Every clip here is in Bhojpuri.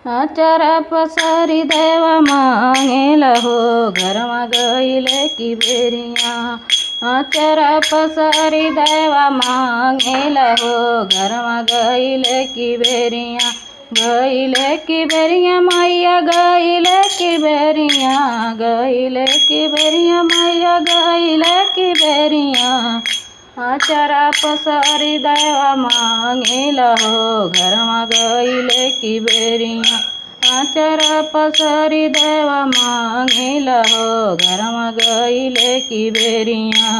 आचारा पसारी देवा मांगेला हो घरमा गईले की बेरिया। आचारा पसारी देवा मांगेला हो घरमा गईले की बेरिया। गईले की बेरिया मैया गईले की बेरिया। गईले की बेरिया मैया गईले की बेरिया। आचारा पसारी देवा मांगेला हो घरमा गईले की बेरिया। आचारा पसारी देवा मांगेला हो घरमा गईले की बेरिया।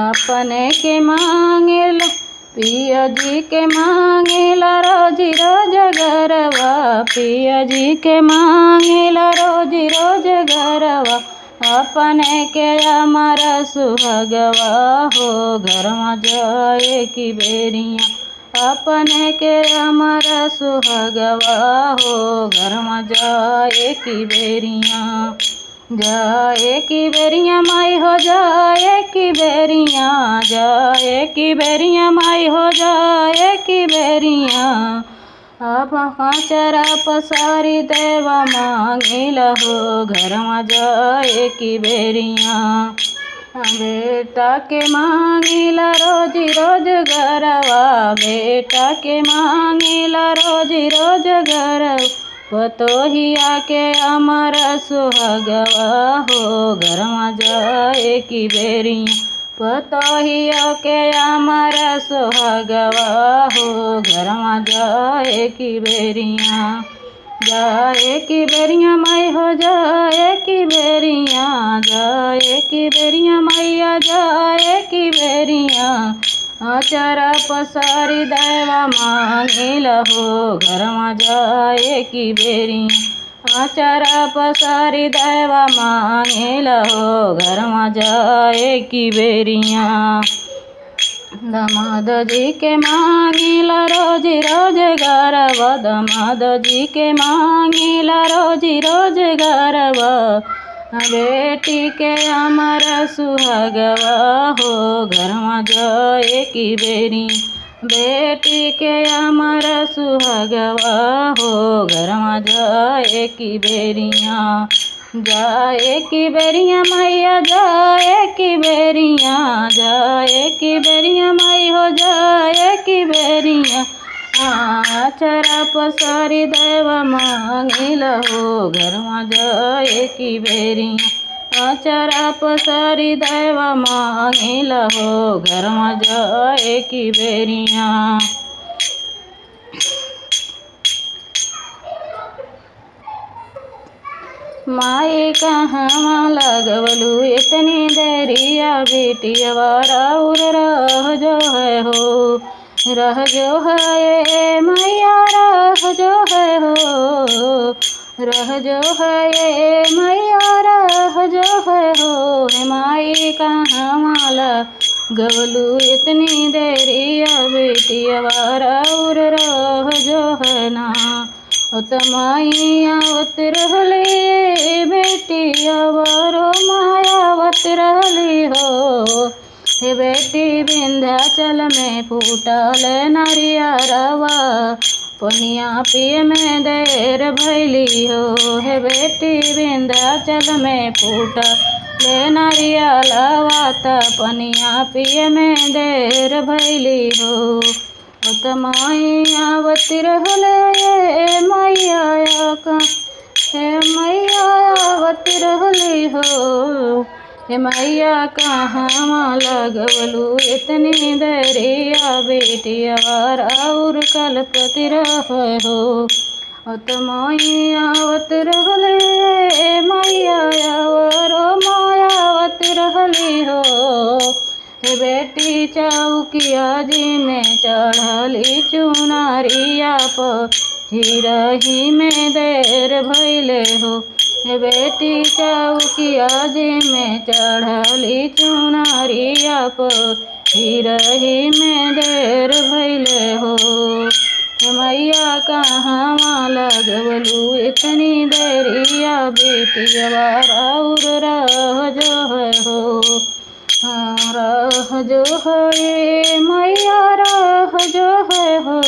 अपने के मांगेला पिया जी के मांगेला रोजी रोज गरवा। पिया जी के मांगेला रोजी रोज गरवा। अपने के हमारा सुहागवा हो घरमा जाए की बेरिया। अपने के हमारा सुहागवा हो घरमा जाए की बेरिया। जाए की बेरिया माई हो जाए की बेरिया। जाए की बेरिया माई हो जाए की बेरिया। अब आचारा पसारी देवा मांगेला हो घरमा जाए की बेरिया। बेटा के मांगेला रोजी रोज गरवा। बेटा के मांगेला रोजी रोज गरवा। पतोहिया के हमारा सुहागवा हो घरमा जाए की बेरिया। पतोहिया के हमारा सुहागवा हो घरमा जाए की बेरिया। जाए की बेरिया माई हो जाए की बेरिया। जाए की बेरिया मैया जाए की बेरिया। आचारा पसारी देवा मांगेला हो घरमा जाए की बेरिया। आचारा पसारी देवा मांगेला हो घरमा जाए की बेरिया। दामाद जी के मांगेला रोजी रोज गरवा। दामाद जी के मांगेला रोजी रोज गरवा। बेटी के हमारा सुहागवा हो घरमा जाए की बेरिया। बेटी के हमारा सुहागवा हो घरमा जाए की बेरिया। जाए की बेरिया मैया जाए की बेरिया। जाए की बेरिया माई हो जाए की बेरिया। आचारा पसारी देवा मांगेला हो घरमा जाए की बेरिया। आचारा पसारी देवा मांगेला हो घरमा जाए की बेरिया। माई कहाँ लगवलू इतनी देरिया। बेटिया राउर रह जो है हो। रह जो है मैया रह जो है हो। रह जो है मैया रह जो है हो। माई कहाँ माला गवलू इतनी देरिया। बेटिया राउर रह जो है ना। मायावत रहली बेटिया वारो मायावत रहली हो। हे बेटी विंध्याचल में फूटल नारियरवा। पनिया पिए में देर भैली हो। हे बेटी विंध्याचल में फूटल नारियलवा। त पनिया पिए में देर भैली हो। मायावत रहले मैया का हे मैयावत रहली हो। हे मैया कहाँ लगवलू इतनी देरिया। बेटिया राउर कलपति रहे हो। मायावत रहले मैया वारो मायावत रहली हो। हे बेटी चौकिया जी में चढ़ली चुनारिया प हिरही में देर भैले हो। हे बेटी चौकिया जी में चढ़ली चुनारिया प हिरही में देर भैले हो। मैया कहाँ लगवलू इतनी देरिया। बेटिया राउर रह जो है हो। रह जो है मैया रह जो है हो।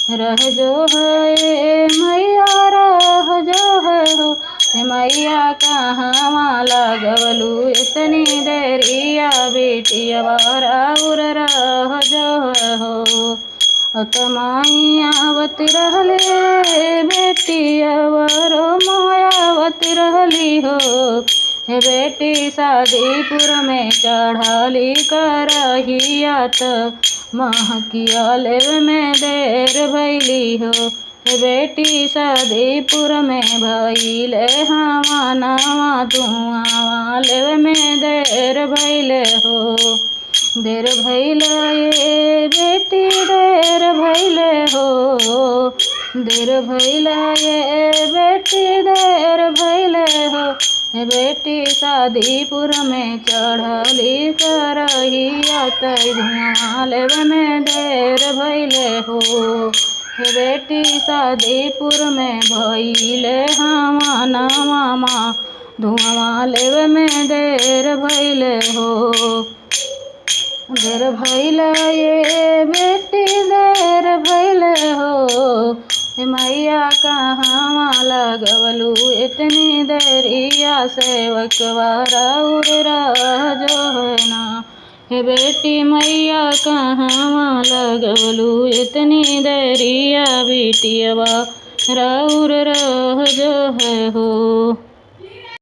रह जो है मैया रह जो है हो, मैया कहाँ लगवलू इतनी देरिया बेटिया राउर रह जो हो। कमाइयावत रहले बेटिया वरो मायावत रहली हो, हे बेटी शादीपुर में चढ़ाली करहिया त महकिया लेव में देर भैली हो, हे बेटी शादीपुर में भैले हवा नवा धुआं लेव में देर भैले हो। देर भैले ये बेटी देर भैले हो, देर भैले ये बेटी देर भैले हो, हे बेटी शादीपुर में चढ़ली करहिया त धुआं लेव में देर भैले हो, हे बेटी शादीपुर में भैले हवा नवा धुआं लेव में देर भैले हो। देर भैले ये बेटी देर भैले हो, मैया कहाँ लगवलू इतनी देरिया सेवक राउर रह जो है ना, हे बेटी मैया कहाँ लगवलू इतनी देरिया बेटिया राउर रह जो है हो।